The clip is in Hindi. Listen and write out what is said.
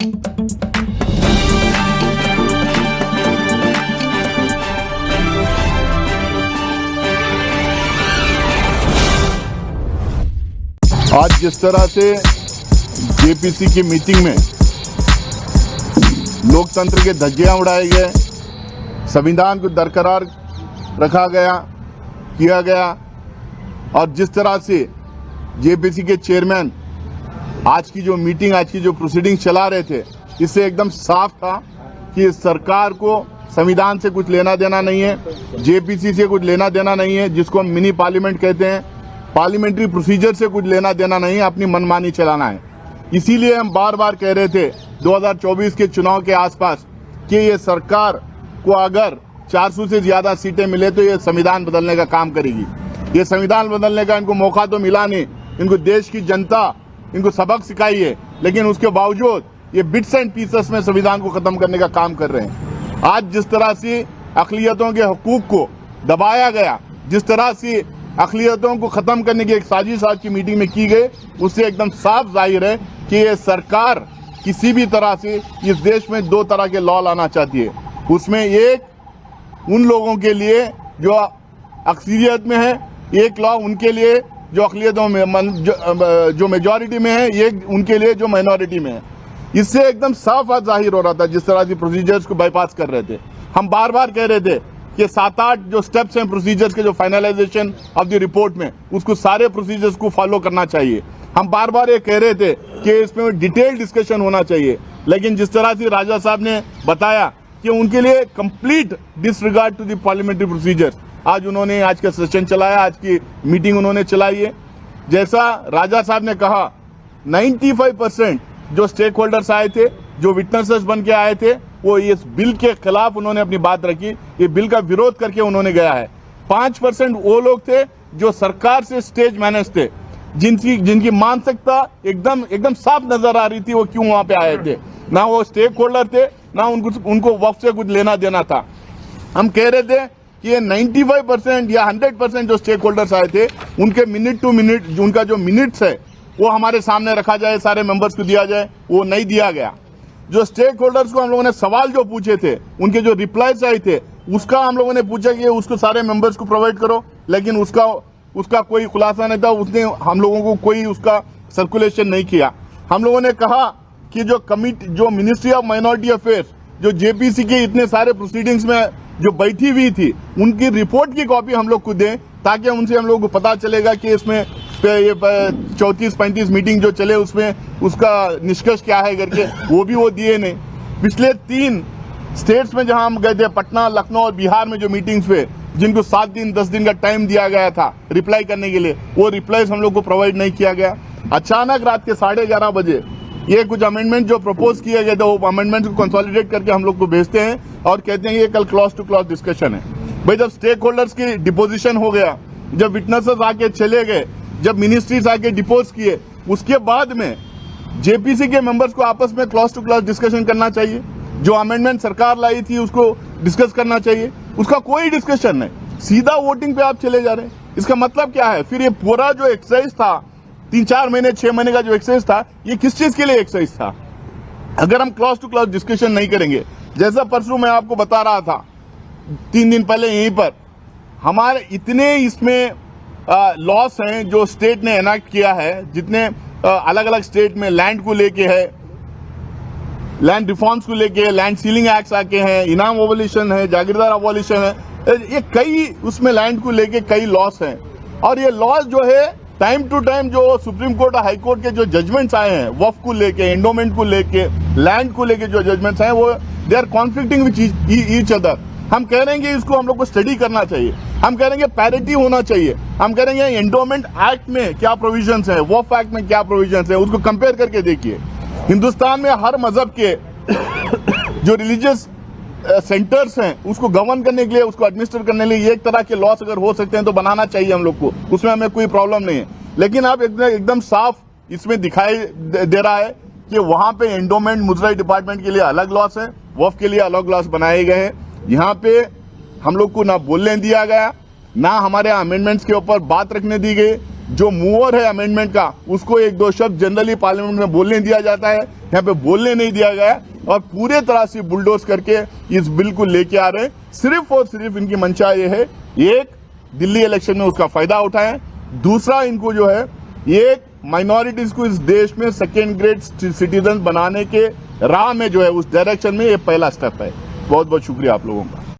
आज जिस तरह से जेपीसी की मीटिंग में लोकतंत्र के धज्जियां उड़ाए गए, संविधान को बरकरार रखा गया, किया गया, और जिस तरह से जेपीसी के चेयरमैन आज की जो मीटिंग, आज की जो प्रोसीडिंग चला रहे थे, इससे एकदम साफ था कि सरकार को संविधान से कुछ लेना देना नहीं है, जेपीसी से कुछ लेना देना नहीं है, जिसको हम मिनी पार्लियामेंट कहते हैं, पार्लियामेंट्री प्रोसीजर से कुछ लेना देना नहीं है, अपनी मनमानी चलाना है। इसीलिए हम बार बार कह रहे थे 2024 के चुनाव के आसपास कि ये सरकार को अगर 400 से ज्यादा सीटें मिले तो ये संविधान बदलने का काम करेगी। ये संविधान बदलने का इनको मौका तो मिला नहीं, इनको देश की जनता इनको सबक सिखाई है, लेकिन उसके बावजूद ये बिट्स एंड पीसेस में संविधान को खत्म करने का काम कर रहे हैं। आज जिस तरह से अक़लियतों के हकूक को दबाया गया, जिस तरह से अक़लियतों को खत्म करने की एक साजिश आज की मीटिंग में की गई, उससे एकदम साफ जाहिर है कि ये सरकार किसी भी तरह से इस देश में दो तरह के लॉ लाना चाहती है। उसमें एक उन लोगों के लिए जो अक्सरियत में है, एक लॉ उनके लिए जो अक़लियतों में जो मेजॉरिटी में है, ये उनके लिए जो माइनॉरिटी में है। इससे एकदम साफ जाहिर हो रहा था जिस तरह से प्रोसीजर्स को बाईपास कर रहे थे। हम बार बार कह रहे थे कि 7-8 जो स्टेप्स हैं प्रोसीजर्स के, जो फाइनलाइजेशन ऑफ द रिपोर्ट में, उसको सारे प्रोसीजर्स को फॉलो करना चाहिए। हम बार बार ये कह रहे थे कि इसमें डिटेल डिस्कशन होना चाहिए, लेकिन जिस तरह से राजा साहब ने बताया कि उनके लिए complete disregard to the parliamentary procedures, आज उन्होंने आज का सेशन चलाया, आज की मीटिंग उन्होंने चलाई है। जैसा राजा साहब ने कहा, 95% जो स्टेक होल्डर्स आए थे, जो विटनेसेस बन के आए थे, वो इस बिल के खिलाफ उन्होंने अपनी बात रखी, ये बिल का विरोध करके उन्होंने गया है। 5% वो लोग थे जो सरकार से स्टेज मैनेज थे, जिनकी मानसिकता एकदम साफ नजर आ रही थी वो क्यों वहां पे आए थे। ना वो स्टेक होल्डर थे, ना उनको वक्त से कुछ लेना देना था। हम कह रहे थे कि ये 95% या 100% जो स्टेक होल्डर्स आए थे, उनके मिनट टू मिनट उनका जो मिनट्स है वो हमारे सामने रखा जाए, सारे मेंबर्स को दिया जाए, वो नहीं दिया गया। जो स्टेक होल्डर्स को हम लोगों ने सवाल जो पूछे थे, उनके जो रिप्लाईज आए थे, उसका हम लोगों ने पूछा कि उसको सारे मेंबर्स को प्रोवाइड करो, लेकिन उसका कोई खुलासा नहीं था, उसने हम लोगों को कोई उसका सर्कुलेशन नहीं किया। हम लोगों ने कहा कि जो मिनिस्ट्री ऑफ माइनॉरिटी अफेयर्स, जो जेपीसी के इतने सारे प्रोसीडिंग्स में जो बैठी हुई थी, उनकी रिपोर्ट की कॉपी हम लोग को दें, ताकि उनसे हम लोग को पता चलेगा कि इसमें ये 34-35 मीटिंग जो चले उसमें उसका निष्कर्ष क्या है करके, वो भी वो दिए नहीं। पिछले 3 स्टेट्स में जहां हम गए थे, पटना, लखनऊ और बिहार में जो मीटिंग्स हुए, जिनको 7 दिन 10 दिन का टाइम दिया गया था रिप्लाई करने के लिए, वो रिप्लाईज हम लोग को प्रोवाइड नहीं किया गया। अचानक रात के 11:30 बजे ये कुछ अमेंडमेंट जो प्रपोज किए गए थे, वो अमेंडमेंट को कंसोलिडेट करके हम लोग को भेजते हैं और कहते हैं ये कल क्लॉज टू क्लॉज डिस्कशन है। भाई, जब स्टेक होल्डर्स की डिपोजिशन हो गया, जब विटनेसेस आके चले गए, जब मिनिस्ट्रीज आके डिपोज किए, उसके बाद में जेपीसी के मेंबर्स को आपस में क्लॉज टू क्लॉज डिस्कशन करना चाहिए। जो अमेंडमेंट सरकार लाई थी उसको डिस्कस करना चाहिए, उसका कोई डिस्कशन नहीं, सीधा वोटिंग पे आप चले जा रहे हैं। इसका मतलब क्या है? फिर ये पूरा जो एक्सरसाइज था, 3-4 महीने 6 महीने का जो एक्सरसाइज था, ये किस चीज के लिए एक्सरसाइज था? अगर हम क्लॉज टू क्लॉज डिस्कशन नहीं करेंगे, जैसा परसों मैं आपको बता रहा था 3 दिन पहले यहीं पर, हमारे इतने इसमें लॉस हैं जो स्टेट ने एनाक्ट किया है, जितने अलग अलग स्टेट में लैंड को लेके है, लैंड रिफॉर्म्स को लेके, लैंड सीलिंग एक्ट्स आके हैं, इनाम अबॉलिशन है, जागीरदार अबॉलिशन है, ये कई उसमें लैंड को लेके कई लॉस हैं। और ये लॉस जो है टाइम टू टाइम जो सुप्रीम कोर्ट और हाई कोर्ट के जो जजमेंट्स आए हैं, वक्फ को लेके, एंडोमेंट को लेके, लैंड को लेके जो जजमेंट्स हैं, वो they are conflicting with each other. हम कह रहे हैं कि इसको हम लोग को स्टडी करना चाहिए, हम कह रहे हैं कि पैरिटी होना चाहिए, हम कह रहे हैं एंडोमेंट एक्ट में क्या प्रोविजंस है, वक्फ एक्ट में क्या प्रोविजंस है, उसको कंपेयर करके देखिए। हिंदुस्तान में हर मजहब के जो रिलीजियस सेंटर्स हैं, उसको गवर्न करने के लिए, उसको एडमिनिस्टर करने के लिए एक तरह के लॉस अगर हो सकते हैं तो बनाना चाहिए हम लोग को, उसमें हमें कोई प्रॉब्लम नहीं है। लेकिन अब एकदम साफ इसमें दिखाई दे रहा है कि वहां पे एंडोमेंट मुजराई डिपार्टमेंट के लिए अलग लॉस है, वक्फ के लिए अलग लॉस बनाए गए हैं। यहाँ पे हम लोग को ना बोलने दिया गया, ना हमारे अमेंडमेंट्स के ऊपर बात रखने दी गई, जो मूवर है अमेंडमेंट का उसको एक दो शब्द जनरली पार्लियामेंट में बोलने दिया जाता है, यहाँ पे बोलने नहीं दिया गया और पूरे तरह से बुलडोज करके इस बिल को लेके आ रहे हैं। सिर्फ और सिर्फ इनकी मंशा ये है, एक दिल्ली इलेक्शन में उसका फायदा उठाएं, दूसरा इनको जो है एक माइनॉरिटीज को इस देश में सेकेंड ग्रेड सिटीजन बनाने के राह में जो है उस डायरेक्शन में ये पहला स्टेप है। बहुत बहुत शुक्रिया आप लोगों का।